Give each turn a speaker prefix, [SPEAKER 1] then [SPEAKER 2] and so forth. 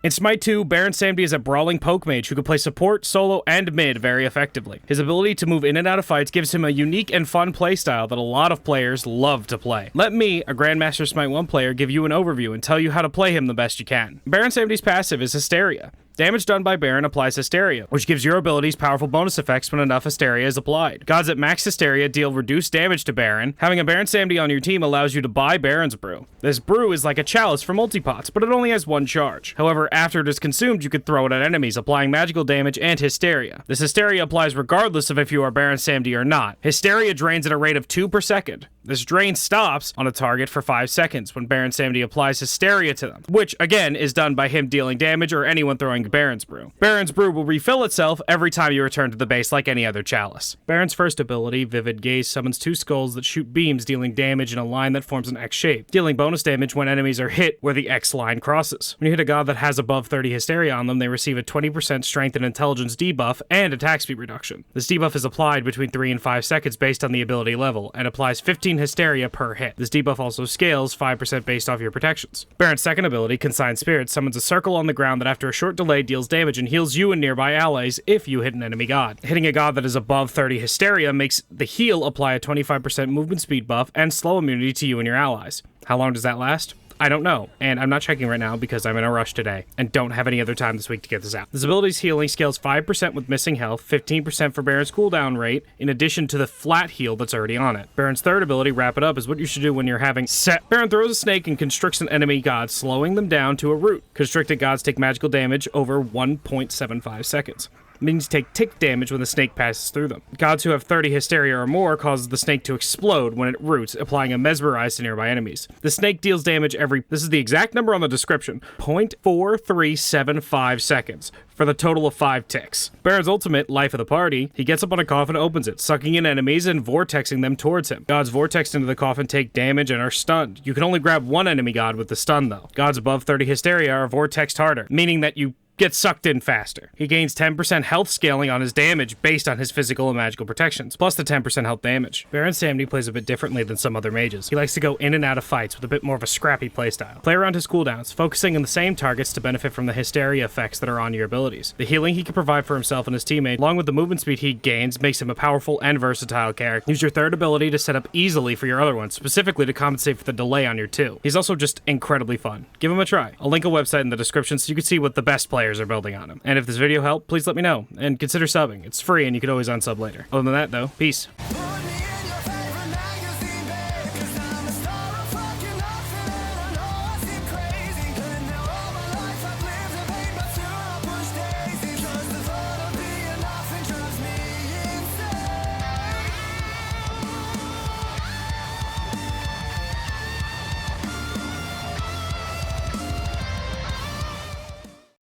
[SPEAKER 1] In Smite 2, Baron Samedi is a brawling poke mage who can play support, solo, and mid very effectively. His ability to move in and out of fights gives him a unique and fun playstyle that a lot of players love to play. Let me, a Grandmaster Smite 1 player, give you an overview and tell you how to play him the best you can. Baron Samedi's passive is Hysteria. Damage done by Baron applies Hysteria, which gives your abilities powerful bonus effects when enough Hysteria is applied. Gods at max Hysteria deal reduced damage to Baron. Having a Baron Samedi on your team allows you to buy Baron's Brew. This brew is like a chalice for multi-pots, but it only has one charge. However, after it is consumed, you can throw it at enemies, applying magical damage and Hysteria. This Hysteria applies regardless of if you are Baron Samedi or not. Hysteria drains at a rate of 2 per second. This drain stops on a target for 5 seconds when Baron Samedi applies Hysteria to them, which, again, is done by him dealing damage or anyone throwing Baron's Brew. Baron's Brew will refill itself every time you return to the base like any other chalice. Baron's first ability, Vivid Gaze, summons 2 skulls that shoot beams dealing damage in a line that forms an X shape, dealing bonus damage when enemies are hit where the X line crosses. When you hit a god that has above 30 Hysteria on them, they receive a 20% strength and intelligence debuff and attack speed reduction. This debuff is applied between 3 and 5 seconds based on the ability level, and applies 15 Hysteria per hit. This debuff also scales 5% based off your protections. Baron's second ability, Consigned Spirit, summons a circle on the ground that after a short delay deals damage and heals you and nearby allies if you hit an enemy god. Hitting a god that is above 30 Hysteria makes the heal apply a 25% movement speed buff and slow immunity to you and your allies. How long does that last? I don't know, and I'm not checking right now because I'm in a rush today and don't have any other time this week to get this out. This ability's healing scales 5% with missing health, 15% for Baron's cooldown rate, in addition to the flat heal that's already on it. Baron's third ability, Wrap It Up, is what you should do when you're having set. Baron throws a snake and constricts an enemy god, slowing them down to a root. Constricted gods take magical damage over 1.75 seconds. Minions take tick damage when the snake passes through them. Gods who have 30 Hysteria or more causes the snake to explode when it roots, applying a mesmerize to nearby enemies. The snake deals damage every, this is the exact number on the description, 0.4375 seconds, for the total of 5 ticks. Baron's ultimate, Life of the Party, he gets up on a coffin and opens it, sucking in enemies and vortexing them towards him. Gods vortexed into the coffin take damage and are stunned. You can only grab one enemy god with the stun though. Gods above 30 Hysteria are vortexed harder, meaning that you get sucked in faster. He gains 10% health scaling on his damage based on his physical and magical protections, plus the 10% health damage. Baron Samedi plays a bit differently than some other mages. He likes to go in and out of fights with a bit more of a scrappy playstyle. Play around his cooldowns, focusing on the same targets to benefit from the Hysteria effects that are on your abilities. The healing he can provide for himself and his teammate, along with the movement speed he gains, makes him a powerful and versatile character. Use your third ability to set up easily for your other ones, specifically to compensate for the delay on your 2. He's also just incredibly fun. Give him a try. I'll link a website in the description so you can see what the best players are building on him. And if this video helped, please let me know, and consider subbing. It's free and you can always unsub later. Other than that though, peace.